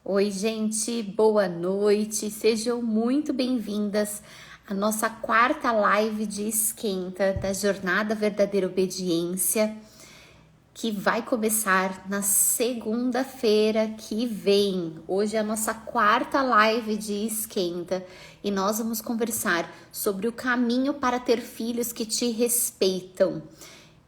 Oi, gente, boa noite. Sejam muito bem-vindas à nossa quarta live de esquenta da Jornada Verdadeira Obediência, que vai começar na segunda-feira que vem. Hoje é a nossa quarta live de esquenta e nós vamos conversar sobre o caminho para ter filhos que te respeitam.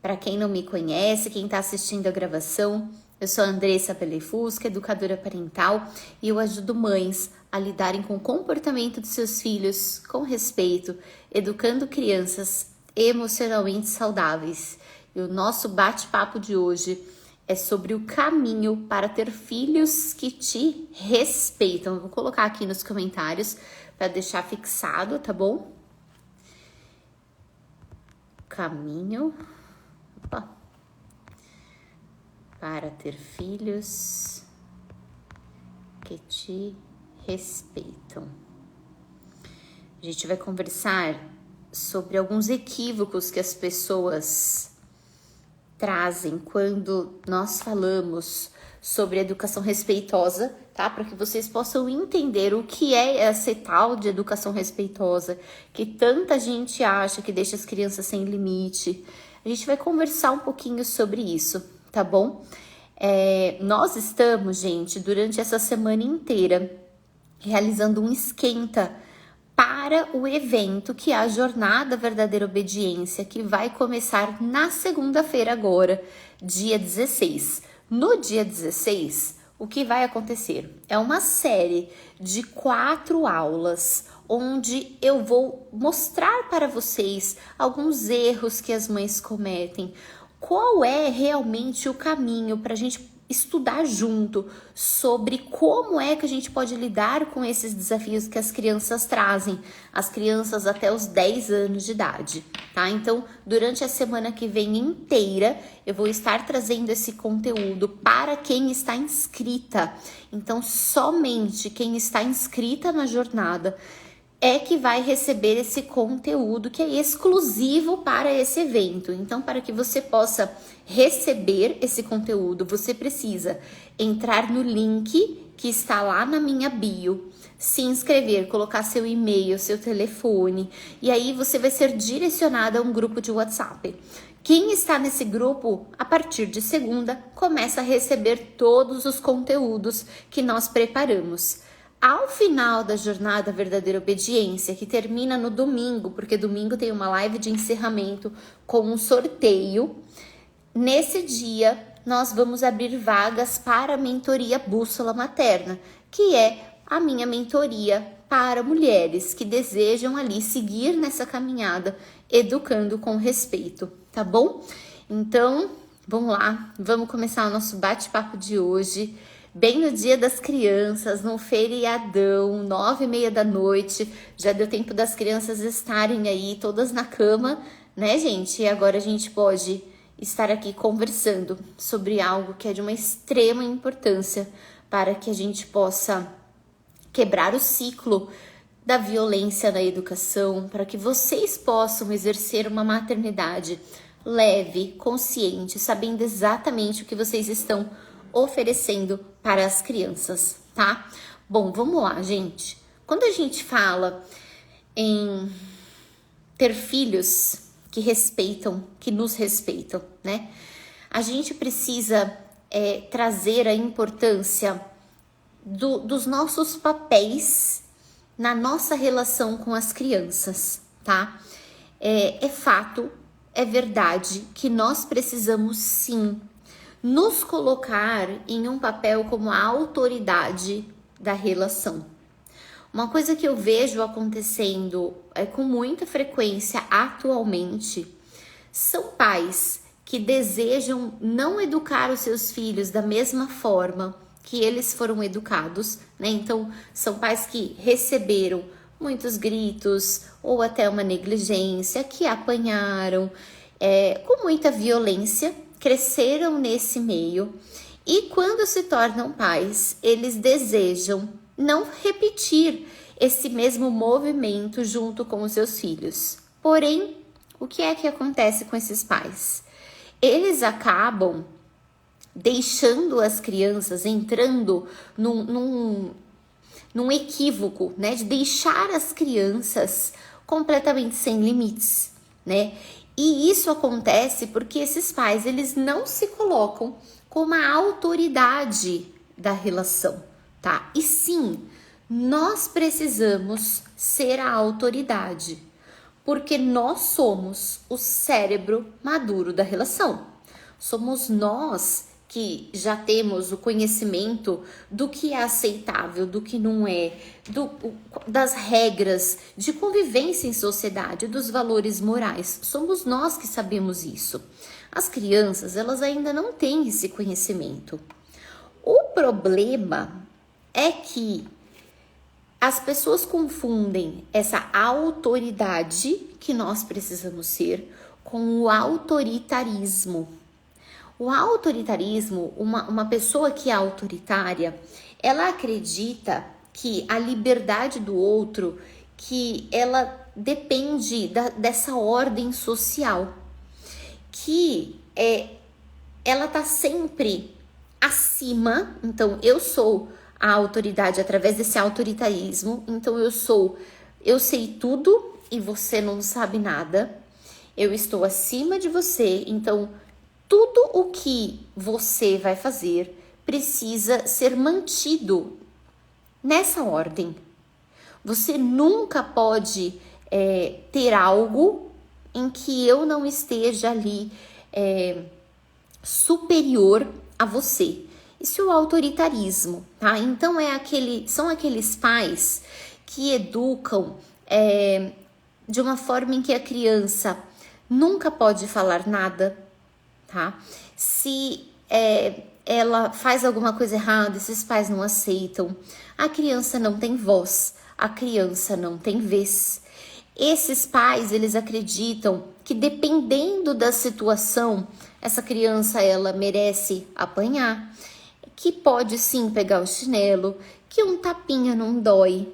Para quem não me conhece, quem está assistindo a gravação, eu sou a Andressa Pelefusca, educadora parental, e eu ajudo mães a lidarem com o comportamento dos seus filhos com respeito, educando crianças emocionalmente saudáveis. E o nosso bate-papo de hoje é sobre o caminho para ter filhos que te respeitam. Eu vou colocar aqui nos comentários para deixar fixado, tá bom? Caminho para ter filhos que te respeitam. A gente vai conversar sobre alguns equívocos que as pessoas trazem quando nós falamos sobre educação respeitosa, tá? Para que vocês possam entender o que é essa tal de educação respeitosa, que tanta gente acha que deixa as crianças sem limite. A gente vai conversar um pouquinho sobre isso, tá bom? Nós estamos, gente, durante essa semana inteira realizando um esquenta para o evento que é a Jornada Verdadeira Obediência, que vai começar na segunda-feira agora, dia 16. No dia 16, o que vai acontecer? É uma série de 4 aulas, onde eu vou mostrar para vocês alguns erros que as mães cometem, qual é realmente o caminho para a gente estudar junto sobre como é que a gente pode lidar com esses desafios que as crianças trazem, as crianças até os 10 anos de idade, tá? Então, durante a semana que vem inteira, eu vou estar trazendo esse conteúdo para quem está inscrita. Então, somente quem está inscrita na jornada é que vai receber esse conteúdo que é exclusivo para esse evento. Então, para que você possa receber esse conteúdo, você precisa entrar no link que está lá na minha bio, se inscrever, colocar seu e-mail, seu telefone, e aí você vai ser direcionado a um grupo de WhatsApp. Quem está nesse grupo, a partir de segunda, começa a receber todos os conteúdos que nós preparamos. Ao final da Jornada Verdadeira Obediência, que termina no domingo, porque domingo tem uma live de encerramento com um sorteio, nesse dia nós vamos abrir vagas para a mentoria Bússola Materna, que é a minha mentoria para mulheres que desejam ali seguir nessa caminhada, educando com respeito, tá bom? Então, vamos lá, vamos começar o nosso bate-papo de hoje. Bem no dia das crianças, no feriadão, 9h30 da noite, já deu tempo das crianças estarem aí todas na cama, né, gente? E agora a gente pode estar aqui conversando sobre algo que é de uma extrema importância para que a gente possa quebrar o ciclo da violência na educação, para que vocês possam exercer uma maternidade leve, consciente, sabendo exatamente o que vocês estão oferecendo para as crianças, tá? Bom, vamos lá, gente. Quando a gente fala em ter filhos que respeitam, que nos respeitam, né? A gente precisa trazer a importância dos nossos papéis na nossa relação com as crianças, tá? É fato, é verdade que nós precisamos sim nos colocar em um papel como a autoridade da relação. Uma coisa que eu vejo acontecendo com muita frequência atualmente são pais que desejam não educar os seus filhos da mesma forma que eles foram educados, né? Então, são pais que receberam muitos gritos ou até uma negligência, que apanharam com muita violência, cresceram nesse meio e quando se tornam pais, eles desejam não repetir esse mesmo movimento junto com os seus filhos. Porém, o que é que acontece com esses pais? Eles acabam deixando as crianças, entrando num equívoco, né, de deixar as crianças completamente sem limites, né? E isso acontece porque esses pais, eles não se colocam como a autoridade da relação, tá? E sim, nós precisamos ser a autoridade, porque nós somos o cérebro maduro da relação. Somos nós que já temos o conhecimento do que é aceitável, do que não é, das regras de convivência em sociedade, dos valores morais. Somos nós que sabemos isso. As crianças, elas ainda não têm esse conhecimento. O problema é que as pessoas confundem essa autoridade que nós precisamos ser com o autoritarismo. O autoritarismo, uma pessoa que é autoritária, ela acredita que a liberdade do outro, que ela depende dessa ordem social, que ela tá sempre acima. Então eu sou a autoridade através desse autoritarismo, então eu sei tudo e você não sabe nada, eu estou acima de você, então tudo o que você vai fazer precisa ser mantido nessa ordem. Você nunca pode ter algo em que eu não esteja ali superior a você. Isso é o autoritarismo, tá? Então são aqueles pais que educam de uma forma em que a criança nunca pode falar nada, tá? Se ela faz alguma coisa errada, esses pais não aceitam. A criança não tem voz, a criança não tem vez. Esses pais, eles acreditam que dependendo da situação, essa criança, ela merece apanhar, que pode sim pegar o chinelo, que um tapinha não dói,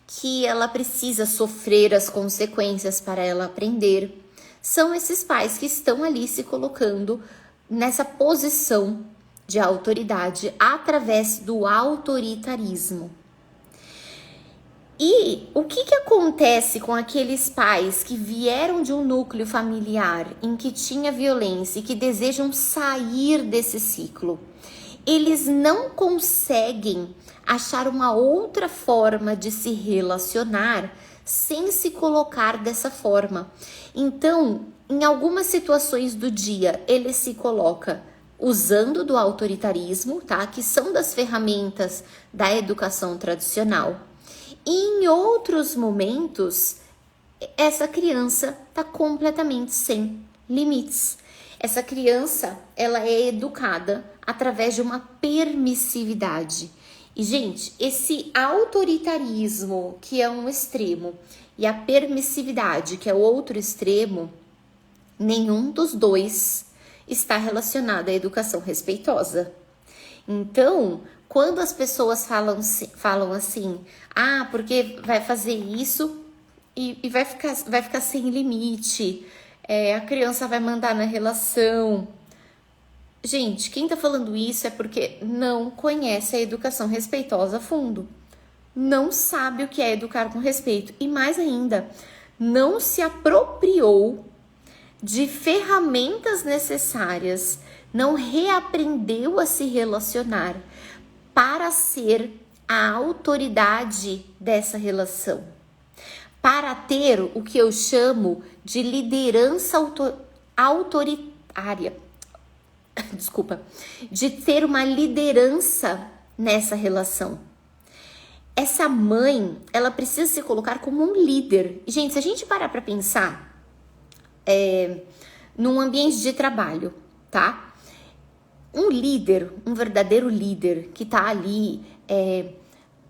que ela precisa sofrer as consequências para ela aprender. São esses pais que estão ali se colocando nessa posição de autoridade através do autoritarismo. E o que acontece com aqueles pais que vieram de um núcleo familiar em que tinha violência e que desejam sair desse ciclo? Eles não conseguem achar uma outra forma de se relacionar sem se colocar dessa forma. Então, em algumas situações do dia, ele se coloca usando do autoritarismo, tá? Que são das ferramentas da educação tradicional. E em outros momentos, essa criança está completamente sem limites. Essa criança, ela é educada através de uma permissividade. E, gente, esse autoritarismo, que é um extremo, e a permissividade, que é o outro extremo, nenhum dos dois está relacionado à educação respeitosa. Então, quando as pessoas falam assim, porque vai fazer isso e vai ficar sem limite, a criança vai mandar na relação. Gente, quem tá falando isso é porque não conhece a educação respeitosa a fundo. Não sabe o que é educar com respeito. E mais ainda, não se apropriou de ferramentas necessárias, não reaprendeu a se relacionar para ser a autoridade dessa relação. Para ter o que eu chamo de liderança autoritária. Desculpa, de ter uma liderança nessa relação. Essa mãe, ela precisa se colocar como um líder. Gente, se a gente parar para pensar num ambiente de trabalho, tá? Um líder, um verdadeiro líder que tá ali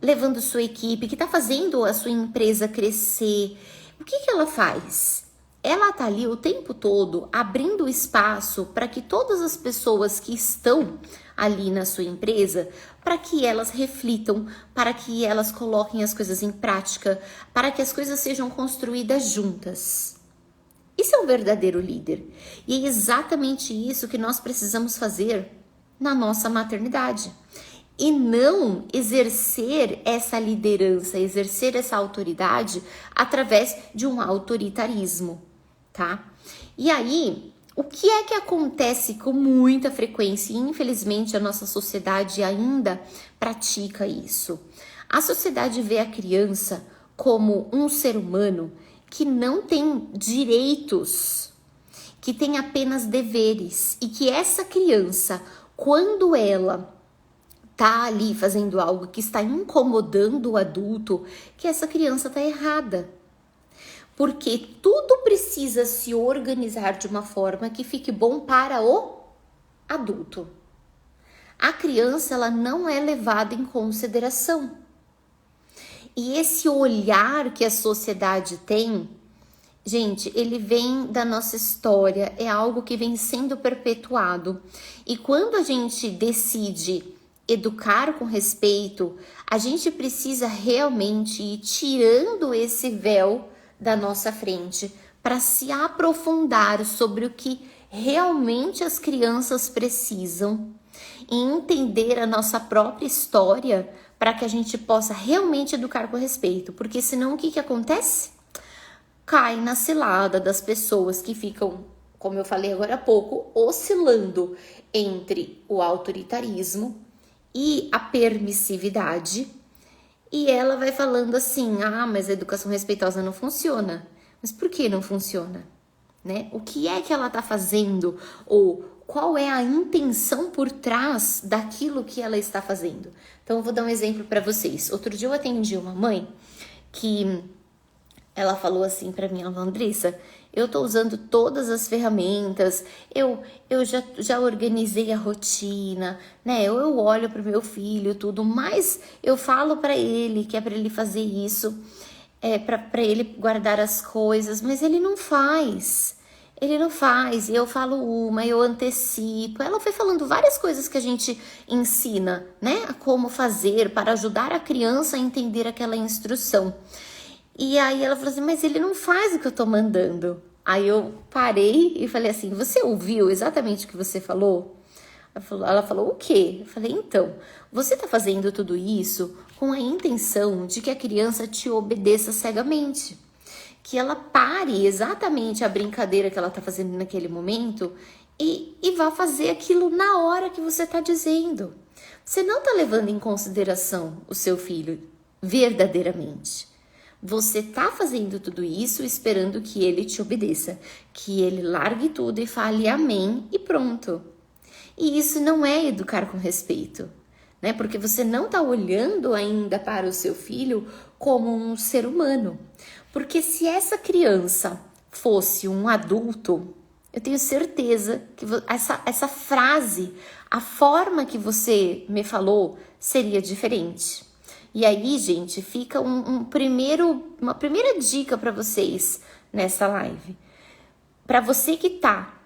levando sua equipe, que tá fazendo a sua empresa crescer, o que ela faz? Ela tá ali o tempo todo abrindo espaço para que todas as pessoas que estão ali na sua empresa, para que elas reflitam, para que elas coloquem as coisas em prática, para que as coisas sejam construídas juntas. Isso é um verdadeiro líder. E é exatamente isso que nós precisamos fazer na nossa maternidade. E não exercer essa liderança, exercer essa autoridade através de um autoritarismo, tá? E aí, o que é que acontece com muita frequência? E infelizmente a nossa sociedade ainda pratica isso. A sociedade vê a criança como um ser humano que não tem direitos, que tem apenas deveres, e que essa criança, quando ela tá ali fazendo algo que está incomodando o adulto, que essa criança tá errada. Porque tudo precisa se organizar de uma forma que fique bom para o adulto. A criança, ela não é levada em consideração. E esse olhar que a sociedade tem, gente, ele vem da nossa história, é algo que vem sendo perpetuado. E quando a gente decide educar com respeito, a gente precisa realmente ir tirando esse véu da nossa frente para se aprofundar sobre o que realmente as crianças precisam e entender a nossa própria história para que a gente possa realmente educar com respeito. Porque senão o que acontece? Cai na cilada das pessoas que ficam, como eu falei agora há pouco, oscilando entre o autoritarismo e a permissividade, e ela vai falando assim, mas a educação respeitosa não funciona. Mas por que não funciona? Né? O que é que ela tá fazendo? Ou qual é a intenção por trás daquilo que ela está fazendo? Então eu vou dar um exemplo para vocês. Outro dia eu atendi uma mãe que ela falou assim para mim, Andressa, eu tô usando todas as ferramentas, eu já organizei a rotina, né? Eu olho pro meu filho, tudo, mas eu falo para ele que é para ele fazer isso, para ele guardar as coisas, mas ele não faz. Ele não faz, e eu falo uma, eu antecipo. Ela foi falando várias coisas que a gente ensina, né? A como fazer para ajudar a criança a entender aquela instrução. E aí ela falou assim, mas ele não faz o que eu tô mandando. Aí eu parei e falei assim, você ouviu exatamente o que você falou? Ela falou, o quê? Eu falei, então, você tá fazendo tudo isso com a intenção de que a criança te obedeça cegamente. Que ela pare exatamente a brincadeira que ela tá fazendo naquele momento e vá fazer aquilo na hora que você tá dizendo. Você não tá levando em consideração o seu filho verdadeiramente. Você tá fazendo tudo isso esperando que ele te obedeça, que ele largue tudo e fale amém e pronto. E isso não é educar com respeito, né? Porque você não tá olhando ainda para o seu filho como um ser humano. Porque se essa criança fosse um adulto, eu tenho certeza que essa frase, a forma que você me falou, seria diferente. E aí, gente, fica uma primeira dica para vocês nessa live. Para você que tá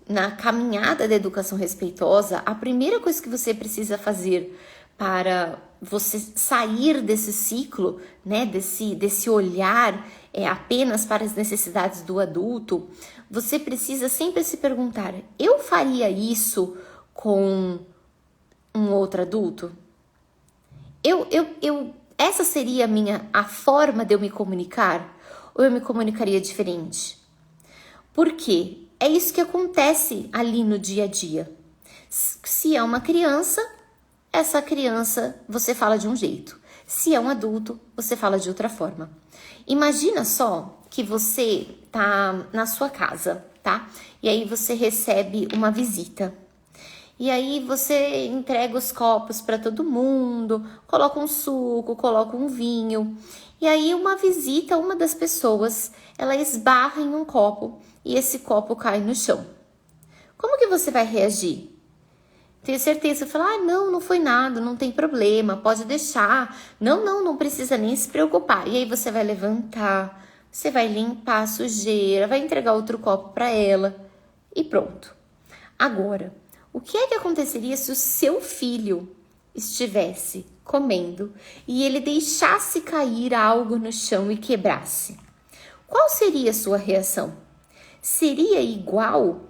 na caminhada da educação respeitosa, a primeira coisa que você precisa fazer para você sair desse ciclo, né, desse olhar apenas para as necessidades do adulto, você precisa sempre se perguntar, eu faria isso com um outro adulto? Essa seria a forma de eu me comunicar? Ou eu me comunicaria diferente? Por quê? É isso que acontece ali no dia a dia. Se é uma criança, essa criança você fala de um jeito. Se é um adulto, você fala de outra forma. Imagina só que você tá na sua casa, tá? E aí você recebe uma visita. E aí você entrega os copos para todo mundo, coloca um suco, coloca um vinho. E aí uma das pessoas, ela esbarra em um copo e esse copo cai no chão. Como que você vai reagir? Tenho certeza, você fala, não foi nada, não tem problema, pode deixar. Não precisa nem se preocupar. E aí você vai levantar, você vai limpar a sujeira, vai entregar outro copo para ela e pronto. Agora, o que é que aconteceria se o seu filho estivesse comendo e ele deixasse cair algo no chão e quebrasse? Qual seria a sua reação? Seria igual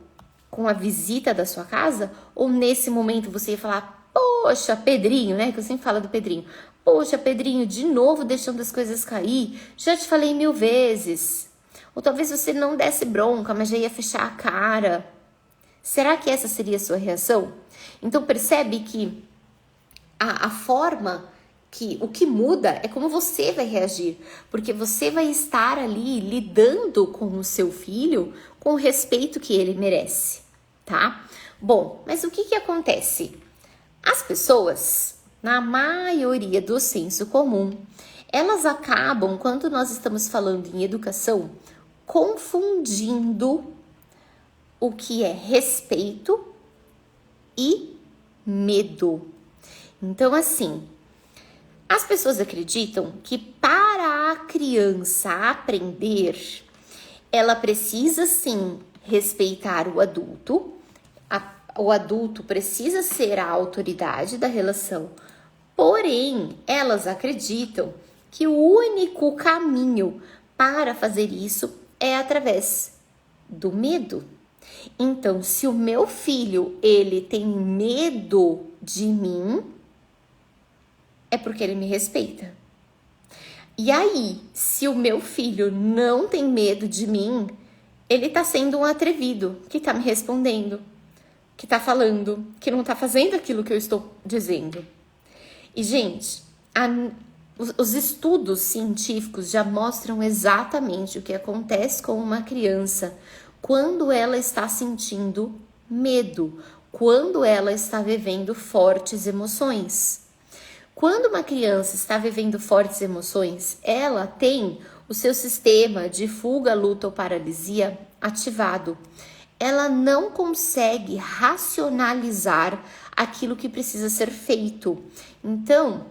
com a visita da sua casa? Ou nesse momento você ia falar, poxa, Pedrinho, né? Que eu sempre falo do Pedrinho. Poxa, Pedrinho, de novo deixando as coisas cair. Já te falei 1000 vezes. Ou talvez você não desse bronca, mas já ia fechar a cara. Será que essa seria a sua reação? Então percebe que a forma, que o que muda é como você vai reagir. Porque você vai estar ali lidando com o seu filho com o respeito que ele merece, tá? Bom, mas o que acontece? As pessoas, na maioria do senso comum, elas acabam, quando nós estamos falando em educação, confundindo o que é respeito e medo. Então, assim, as pessoas acreditam que para a criança aprender, ela precisa sim respeitar o adulto, o adulto precisa ser a autoridade da relação, porém, elas acreditam que o único caminho para fazer isso é através do medo. Então, se o meu filho, ele tem medo de mim, é porque ele me respeita. E aí, se o meu filho não tem medo de mim, ele tá sendo um atrevido, que tá me respondendo, que tá falando, que não tá fazendo aquilo que eu estou dizendo. E, gente, os estudos científicos já mostram exatamente o que acontece com uma criança quando ela está sentindo medo, quando ela está vivendo fortes emoções. Quando uma criança está vivendo fortes emoções, ela tem o seu sistema de fuga, luta ou paralisia ativado. Ela não consegue racionalizar aquilo que precisa ser feito. Então,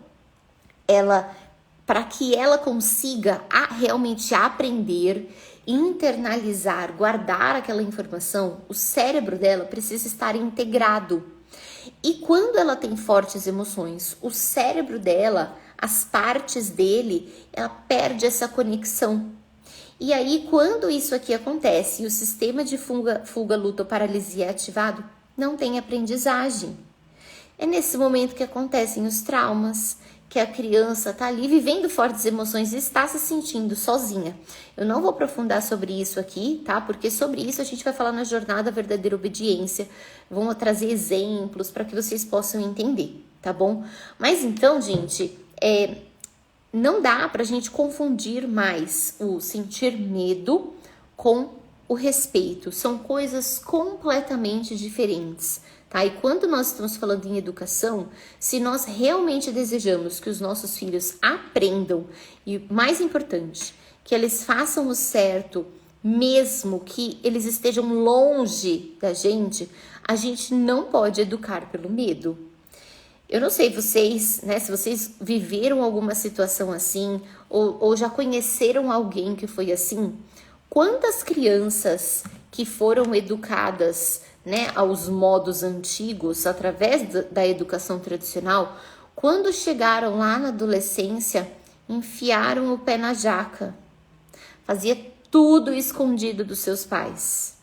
para que ela consiga realmente aprender, internalizar, guardar aquela informação, o cérebro dela precisa estar integrado. E quando ela tem fortes emoções, o cérebro dela, as partes dele, ela perde essa conexão. E aí, quando isso aqui acontece e o sistema de fuga, luta ou paralisia é ativado, não tem aprendizagem. É nesse momento que acontecem os traumas, que a criança está ali vivendo fortes emoções e está se sentindo sozinha. Eu não vou aprofundar sobre isso aqui, tá? Porque sobre isso a gente vai falar na jornada Verdadeira Obediência. Vamos trazer exemplos para que vocês possam entender, tá bom? Mas então, gente, não dá pra gente confundir mais o sentir medo com o respeito. São coisas completamente diferentes. Tá? E quando nós estamos falando em educação, se nós realmente desejamos que os nossos filhos aprendam, e mais importante, que eles façam o certo, mesmo que eles estejam longe da gente, a gente não pode educar pelo medo. Eu não sei vocês, né, se vocês viveram alguma situação assim, ou já conheceram alguém que foi assim. Quantas crianças que foram educadas, né, aos modos antigos, através da educação tradicional, quando chegaram lá na adolescência, enfiaram o pé na jaca, fazia tudo escondido dos seus pais.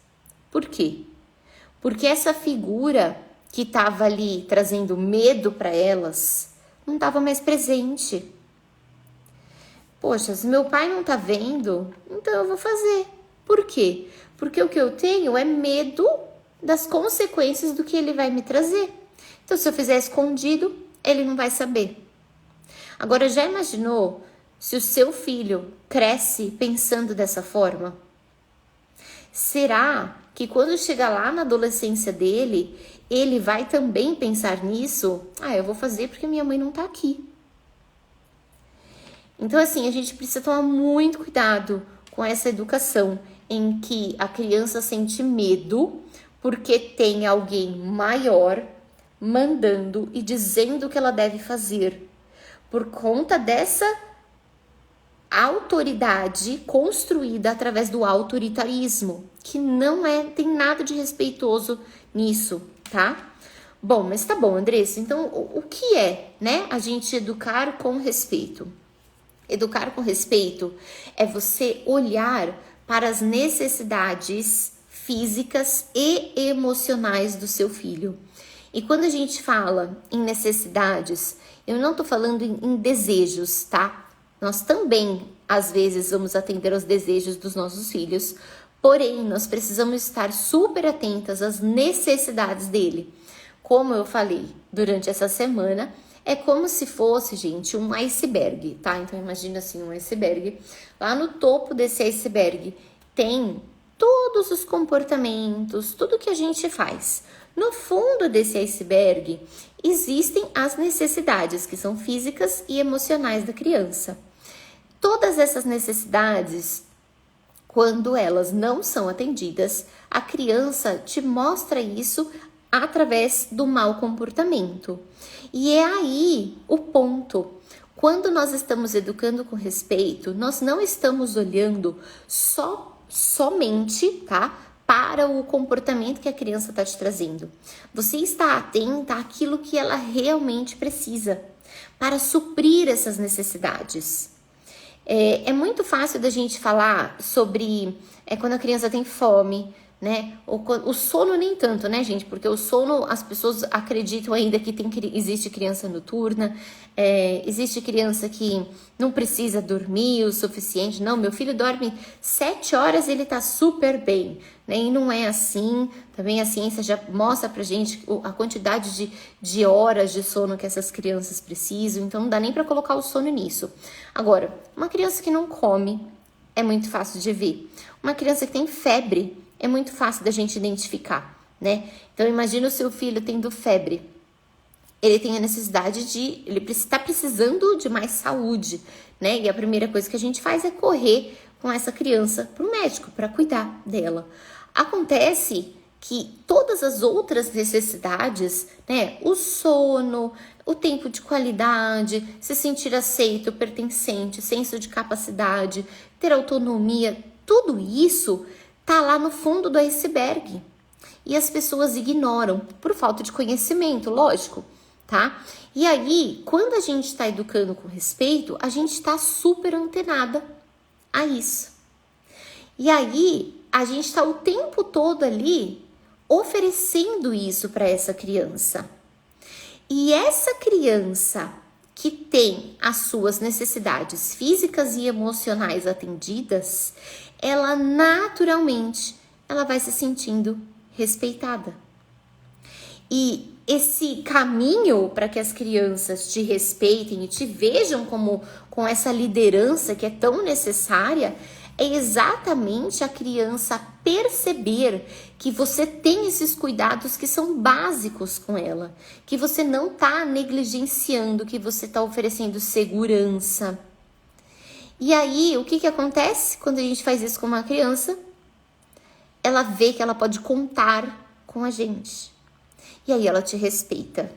Por quê? Porque essa figura que estava ali trazendo medo para elas não estava mais presente. Poxa, se meu pai não tá vendo, então eu vou fazer. Por quê? Porque o que eu tenho é medo das consequências do que ele vai me trazer. Então, se eu fizer escondido, ele não vai saber. Agora, já imaginou se o seu filho cresce pensando dessa forma? Será que quando chegar lá na adolescência dele, ele vai também pensar nisso? Eu vou fazer porque minha mãe não tá aqui. Então, assim, a gente precisa tomar muito cuidado com essa educação em que a criança sente medo porque tem alguém maior mandando e dizendo o que ela deve fazer. Por conta dessa autoridade construída através do autoritarismo, que não tem nada de respeitoso nisso, tá? Bom, mas tá bom, Andressa, então o que é, né, a gente educar com respeito? Educar com respeito é você olhar para as necessidades físicas e emocionais do seu filho. E quando a gente fala em necessidades, eu não tô falando em desejos, tá? Nós também, às vezes, vamos atender aos desejos dos nossos filhos, porém, nós precisamos estar super atentas às necessidades dele. Como eu falei durante essa semana, é como se fosse, gente, um iceberg, tá? Então, imagina assim, um iceberg. Lá no topo desse iceberg tem todos os comportamentos, tudo que a gente faz. No fundo desse iceberg existem as necessidades, que são físicas e emocionais da criança. Todas essas necessidades, quando elas não são atendidas, a criança te mostra isso através do mau comportamento. E é aí o ponto. Quando nós estamos educando com respeito, nós não estamos olhando somente, tá, para o comportamento que a criança está te trazendo. Você está atenta àquilo que ela realmente precisa para suprir essas necessidades. É muito fácil da gente falar sobre quando a criança tem fome, né? O sono nem tanto, né, gente? Porque o sono, as pessoas acreditam ainda que existe criança noturna, existe criança que não precisa dormir o suficiente. Não, meu filho dorme 7 horas e ele tá super bem, né? E não é assim. Também a ciência já mostra pra gente a quantidade de horas de sono que essas crianças precisam, então não dá nem pra colocar o sono nisso. Agora, uma criança que não come é muito fácil de ver. Uma criança que tem febre é muito fácil da gente identificar, né? Então, imagina o seu filho tendo febre. Ele tem a necessidade ele está precisando de mais saúde, né? E a primeira coisa que a gente faz é correr com essa criança para o médico, para cuidar dela. Acontece que todas as outras necessidades, né? O sono, o tempo de qualidade, se sentir aceito, pertencente, senso de capacidade, ter autonomia, tudo isso tá lá no fundo do iceberg. E as pessoas ignoram por falta de conhecimento, lógico, tá? E aí, quando a gente está educando com respeito, a gente está super antenada a isso. E aí, a gente está o tempo todo ali oferecendo isso para essa criança. E essa criança que tem as suas necessidades físicas e emocionais atendidas, ela naturalmente vai se sentindo respeitada. E esse caminho para que as crianças te respeitem e te vejam com essa liderança que é tão necessária é exatamente a criança perceber que você tem esses cuidados que são básicos com ela, que você não está negligenciando, que você está oferecendo segurança. E aí, o que acontece quando a gente faz isso com uma criança? Ela vê que ela pode contar com a gente. E aí ela te respeita.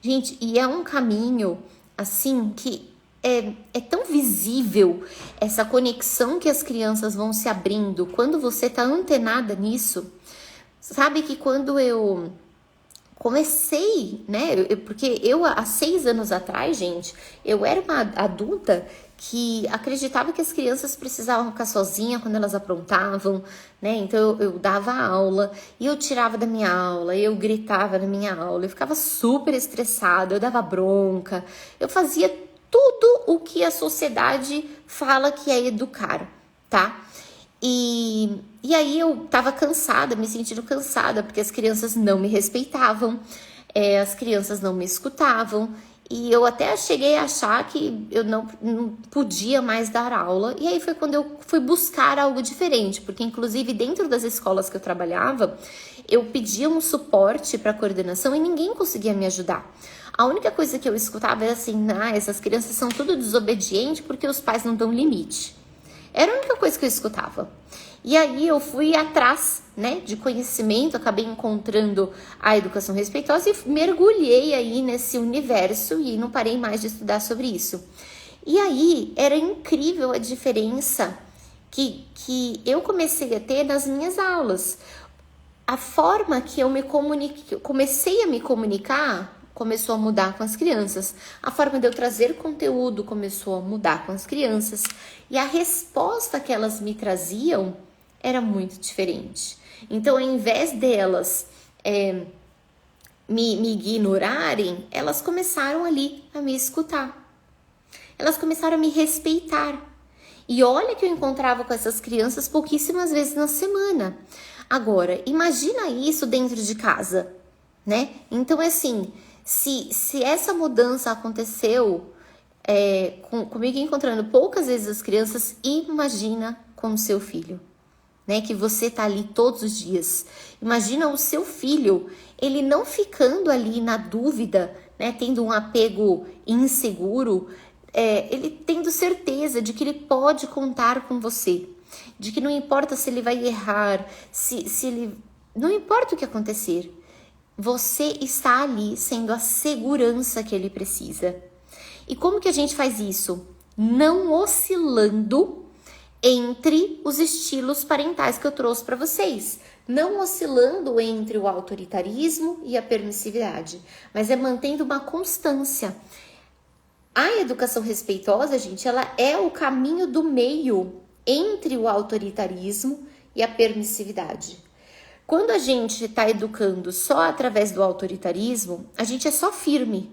Gente, e é um caminho, assim, que é tão visível essa conexão que as crianças vão se abrindo quando você tá antenada nisso. Sabe que quando eu comecei, né? Porque eu, há 6 anos atrás, gente, eu era uma adulta que acreditava que as crianças precisavam ficar sozinhas quando elas aprontavam, né? Então eu dava aula e eu tirava da minha aula, eu gritava na minha aula, eu ficava super estressada, eu dava bronca, eu fazia tudo o que a sociedade fala que é educar, tá? E aí eu tava cansada, me sentindo cansada, porque as crianças não me respeitavam, as crianças não me escutavam, e eu até cheguei a achar que eu não podia mais dar aula. E aí foi quando eu fui buscar algo diferente, porque inclusive dentro das escolas que eu trabalhava, eu pedia um suporte para coordenação e ninguém conseguia me ajudar. A única coisa que eu escutava era assim, essas crianças são tudo desobedientes porque os pais não dão limite. Era a única coisa que eu escutava. E aí eu fui atrás, né, de conhecimento, acabei encontrando a educação respeitosa e mergulhei aí nesse universo e não parei mais de estudar sobre isso. E aí era incrível a diferença que eu comecei a ter nas minhas aulas. A forma que eu comecei a me comunicar começou a mudar com as crianças. A forma de eu trazer conteúdo começou a mudar com as crianças. E a resposta que elas me traziam era muito diferente. Então, ao invés delas me ignorarem, elas começaram ali a me escutar. Elas começaram a me respeitar. E olha que eu encontrava com essas crianças pouquíssimas vezes na semana. Agora, imagina isso dentro de casa, né? Então, assim, se essa mudança aconteceu comigo encontrando poucas vezes as crianças, imagina com o seu filho, né? Que você tá ali todos os dias. Imagina o seu filho, ele não ficando ali na dúvida, né? Tendo um apego inseguro, ele tendo certeza de que ele pode contar com você, de que não importa se ele vai errar, se ele... Não importa o que acontecer, você está ali sendo a segurança que ele precisa. E como que a gente faz isso? Não oscilando entre os estilos parentais que eu trouxe para vocês. Não oscilando entre o autoritarismo e a permissividade, mas mantendo uma constância. A educação respeitosa, gente, ela é o caminho do meio entre o autoritarismo e a permissividade. Quando a gente está educando só através do autoritarismo, a gente é só firme.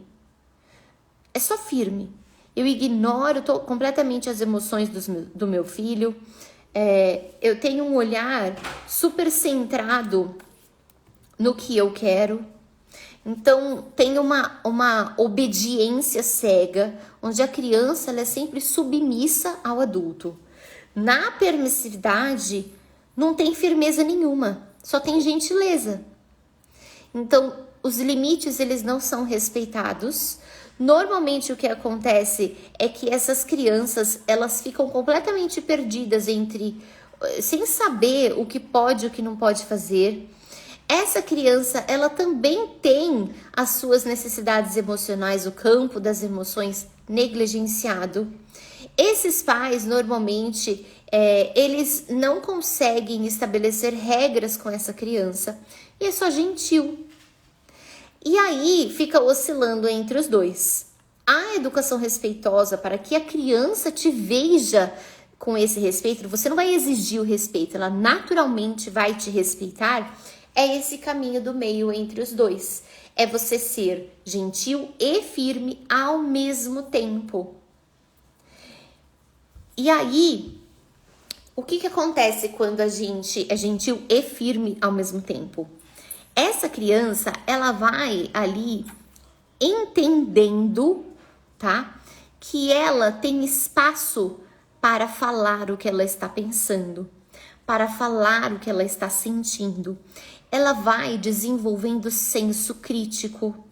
É só firme. Eu ignoro completamente as emoções do meu filho. Eu tenho um olhar super centrado no que eu quero. Então, tem uma obediência cega, onde a criança ela é sempre submissa ao adulto. Na permissividade, não tem firmeza nenhuma, só tem gentileza. Então, os limites, eles não são respeitados. Normalmente, o que acontece é que essas crianças, elas ficam completamente perdidas sem saber o que pode e o que não pode fazer. Essa criança, ela também tem as suas necessidades emocionais, o campo das emoções negligenciado. Esses pais, normalmente, eles não conseguem estabelecer regras com essa criança e é só gentil. E aí, fica oscilando entre os dois. A educação respeitosa, para que a criança te veja com esse respeito, você não vai exigir o respeito, ela naturalmente vai te respeitar. É esse caminho do meio entre os dois. É você ser gentil e firme ao mesmo tempo. E aí, o que acontece quando a gente é gentil e firme ao mesmo tempo? Essa criança, ela vai ali entendendo, tá? Que ela tem espaço para falar o que ela está pensando, para falar o que ela está sentindo. Ela vai desenvolvendo senso crítico.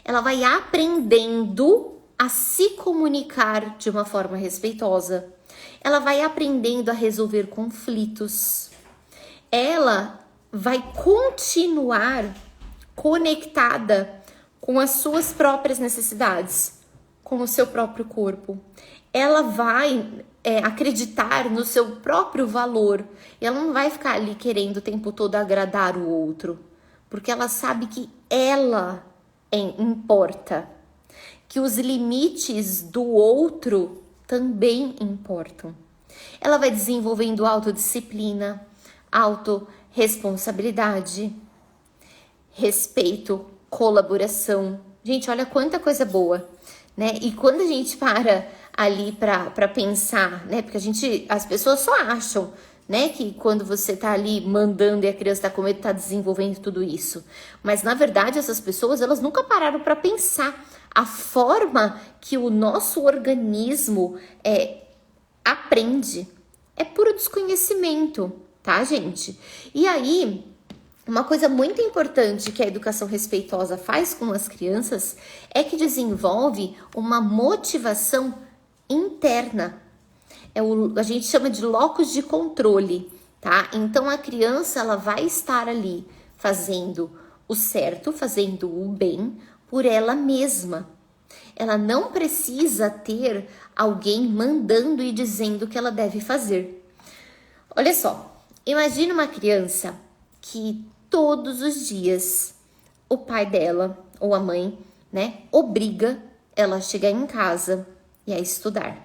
Ela vai aprendendo a se comunicar de uma forma respeitosa. Ela vai aprendendo a resolver conflitos. Ela vai continuar conectada com as suas próprias necessidades, com o seu próprio corpo. Ela vai acreditar no seu próprio valor. Ela não vai ficar ali querendo o tempo todo agradar o outro, porque ela sabe que ela importa, que os limites do outro também importam. Ela vai desenvolvendo autodisciplina, autorresponsabilidade, respeito, colaboração. Gente, olha quanta coisa boa, né? E quando a gente para ali para pensar, né? Porque as pessoas só acham, né, que quando você tá ali mandando e a criança tá com medo, tá desenvolvendo tudo isso. Mas na verdade essas pessoas, elas nunca pararam para pensar a forma que o nosso organismo aprende. É puro desconhecimento, tá, gente? E aí, uma coisa muito importante que a educação respeitosa faz com as crianças é que desenvolve uma motivação interna. A gente chama de locus de controle, tá? Então a criança, ela vai estar ali fazendo o certo, fazendo o bem por ela mesma. Ela não precisa ter alguém mandando e dizendo o que ela deve fazer. Olha só, imagina uma criança que todos os dias o pai dela ou a mãe, né, obriga ela a chegar em casa e a estudar.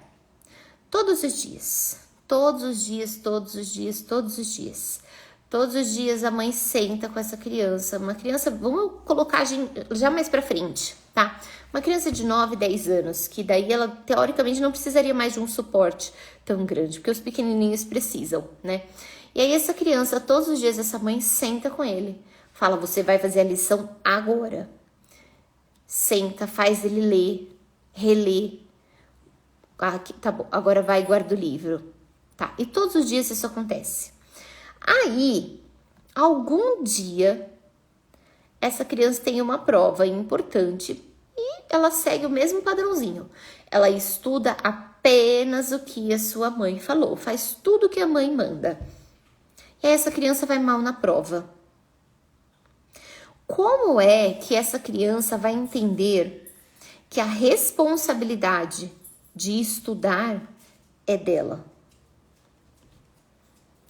Todos os dias, todos os dias, todos os dias, todos os dias. Todos os dias a mãe senta com essa criança. Uma criança, vamos colocar já mais pra frente, tá? Uma criança de 9, 10 anos, que daí ela, teoricamente, não precisaria mais de um suporte tão grande, porque os pequenininhos precisam, né? E aí essa criança, todos os dias, essa mãe senta com ele. Fala, você vai fazer a lição agora. Senta, faz ele ler, reler. Aqui, tá bom, agora vai e guarda o livro. Tá, e todos os dias isso acontece. Aí, algum dia, essa criança tem uma prova importante e ela segue o mesmo padrãozinho. Ela estuda apenas o que a sua mãe falou, faz tudo o que a mãe manda. E aí essa criança vai mal na prova. Como é que essa criança vai entender que a responsabilidade de estudar é dela?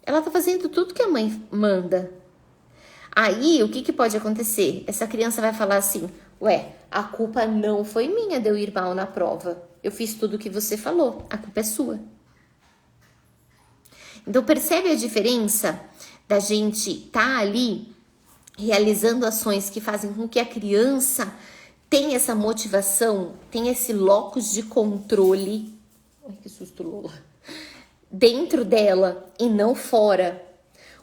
Ela tá fazendo tudo que a mãe manda. Aí, o que pode acontecer? Essa criança vai falar assim, ué, a culpa não foi minha de eu ir mal na prova. Eu fiz tudo o que você falou, a culpa é sua. Então, percebe a diferença da gente tá ali realizando ações que fazem com que a criança tenha essa motivação, tenha esse locus de controle. Ai, que susto, Lola. Dentro dela e não fora.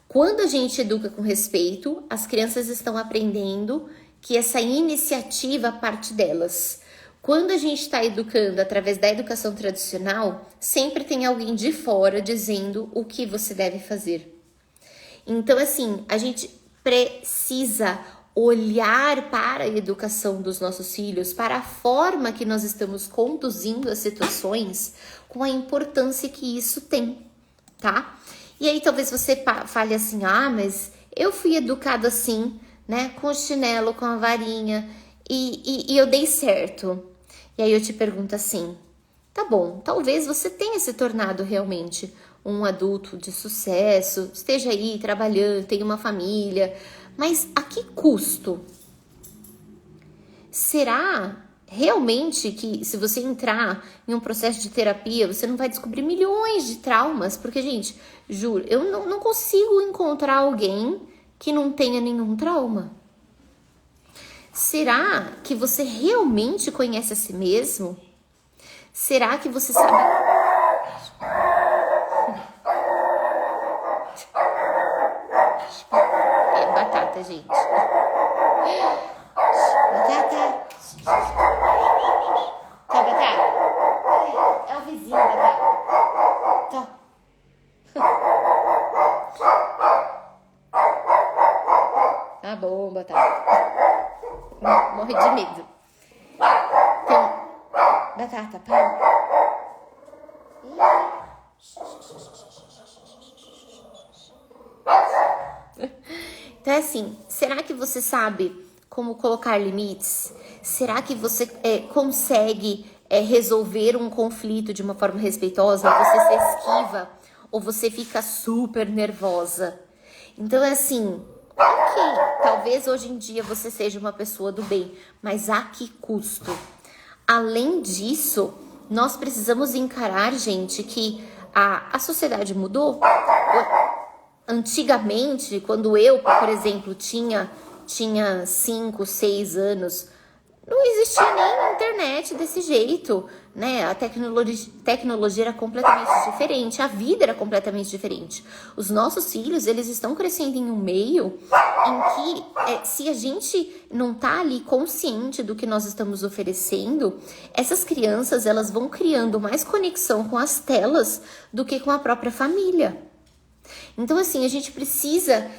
Quando a gente educa com respeito, as crianças estão aprendendo que essa iniciativa parte delas. Quando a gente está educando através da educação tradicional, sempre tem alguém de fora dizendo o que você deve fazer. Então, assim, a gente precisa olhar para a educação dos nossos filhos, para a forma que nós estamos conduzindo as situações, com a importância que isso tem, tá? E aí talvez você fale assim, mas eu fui educado assim, né, com o chinelo, com a varinha, e eu dei certo. E aí eu te pergunto assim, tá bom, talvez você tenha se tornado realmente um adulto de sucesso, esteja aí trabalhando, tenha uma família, mas a que custo? Será realmente que se você entrar em um processo de terapia, você não vai descobrir milhões de traumas? Porque, gente, juro, eu não consigo encontrar alguém que não tenha nenhum trauma. Será que você realmente conhece a si mesmo? Será que você sabe... É batata, gente. Batata. Tá, Batata? É o vizinho, Batata. Tá. Tá bom, Batata. Morre de medo. Tem... Batata, para. Então é assim, será que você sabe como colocar limites? Será que você consegue resolver um conflito de uma forma respeitosa? Você se esquiva ou você fica super nervosa? Então é assim, ok, talvez hoje em dia você seja uma pessoa do bem, mas a que custo? Além disso, nós precisamos encarar, gente, que a sociedade mudou. Antigamente, quando eu, por exemplo, tinha 5, 6 anos, não existia nem internet desse jeito, né? A tecnologia era completamente diferente, a vida era completamente diferente. Os nossos filhos, eles estão crescendo em um meio em que, se a gente não tá ali consciente do que nós estamos oferecendo, essas crianças, elas vão criando mais conexão com as telas do que com a própria família. Então, assim, a gente precisa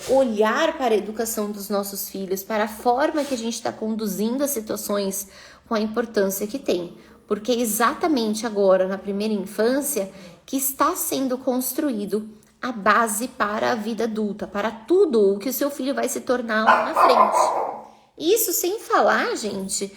olhar para a educação dos nossos filhos, para a forma que a gente está conduzindo as situações com a importância que tem. Porque é exatamente agora, na primeira infância, que está sendo construído a base para a vida adulta, para tudo o que o seu filho vai se tornar lá na frente. Isso sem falar, gente,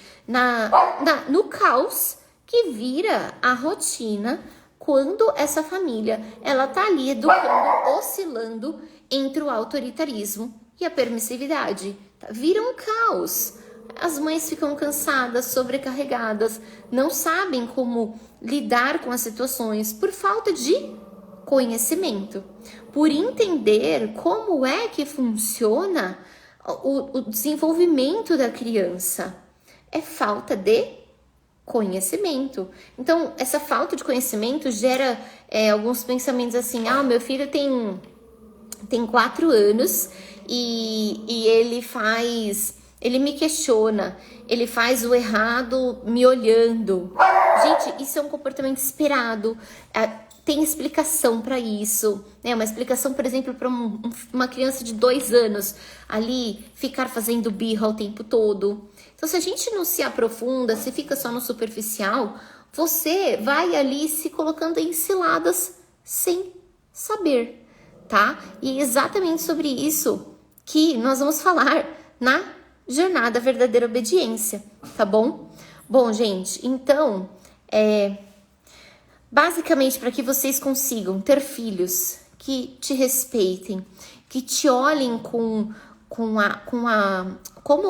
no caos que vira a rotina quando essa família, ela tá ali educando, oscilando entre o autoritarismo e a permissividade. Vira um caos. As mães ficam cansadas, sobrecarregadas, não sabem como lidar com as situações por falta de conhecimento, por entender como é que funciona o desenvolvimento da criança. É falta de conhecimento. Então, essa falta de conhecimento gera alguns pensamentos assim: meu filho tem 4 anos e ele me questiona, ele faz o errado me olhando. Gente, isso é um comportamento esperado. Tem explicação para isso, né? Uma explicação, por exemplo, para uma criança de 2 anos ali ficar fazendo birra o tempo todo. Então, se a gente não se aprofunda, se fica só no superficial, você vai ali se colocando em ciladas sem saber, tá? E é exatamente sobre isso que nós vamos falar na Jornada Verdadeira Obediência, tá bom? Bom, gente, então, basicamente, para que vocês consigam ter filhos que te respeitem, que te olhem como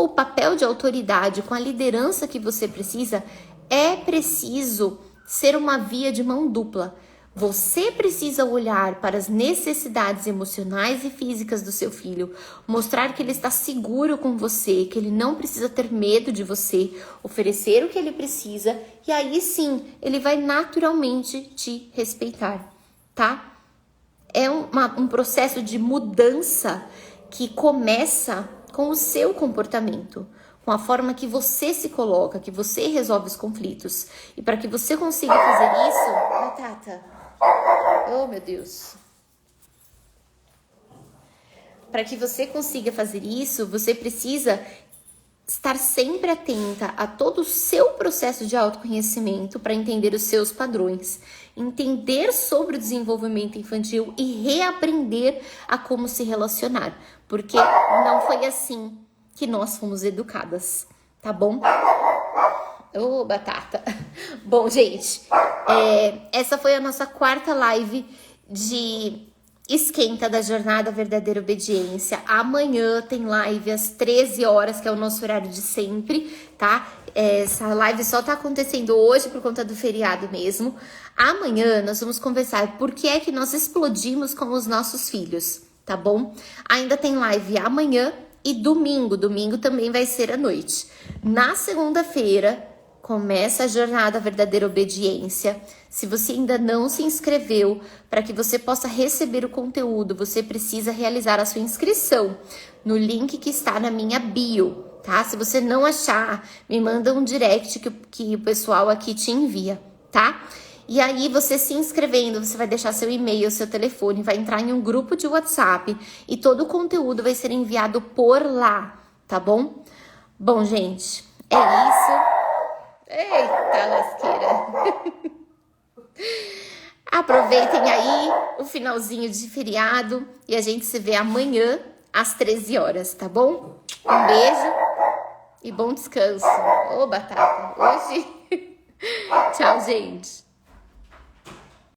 o papel de autoridade, com a liderança que você precisa, é preciso ser uma via de mão dupla. Você precisa olhar para as necessidades emocionais e físicas do seu filho, mostrar que ele está seguro com você, que ele não precisa ter medo de você, oferecer o que ele precisa, e aí sim, ele vai naturalmente te respeitar, tá? É um processo de mudança que começa com o seu comportamento, com a forma que você se coloca, que você resolve os conflitos. E para que você consiga fazer isso... Batata... Oh, meu Deus. Para que você consiga fazer isso, você precisa estar sempre atenta a todo o seu processo de autoconhecimento para entender os seus padrões, entender sobre o desenvolvimento infantil e reaprender a como se relacionar, porque não foi assim que nós fomos educadas, tá bom? Ô, batata. Bom, gente, essa foi a nossa 4ª live de esquenta da Jornada Verdadeira Obediência. Amanhã tem live às 13 horas, que é o nosso horário de sempre, tá? Essa live só tá acontecendo hoje por conta do feriado mesmo. Amanhã nós vamos conversar por que é que nós explodimos com os nossos filhos, tá bom? Ainda tem live amanhã e domingo. Domingo também vai ser à noite. Na segunda-feira começa a Jornada Verdadeira Obediência. Se você ainda não se inscreveu, para que você possa receber o conteúdo, você precisa realizar a sua inscrição no link que está na minha bio, tá? Se você não achar, me manda um direct que o pessoal aqui te envia, tá? E aí, você se inscrevendo, você vai deixar seu e-mail, seu telefone, vai entrar em um grupo de WhatsApp e todo o conteúdo vai ser enviado por lá, tá bom? Bom, gente, é isso. Eita lasqueira! Aproveitem aí o finalzinho de feriado e a gente se vê amanhã às 13 horas, tá bom? Um beijo e bom descanso. Ô, batata, hoje... Tchau, gente!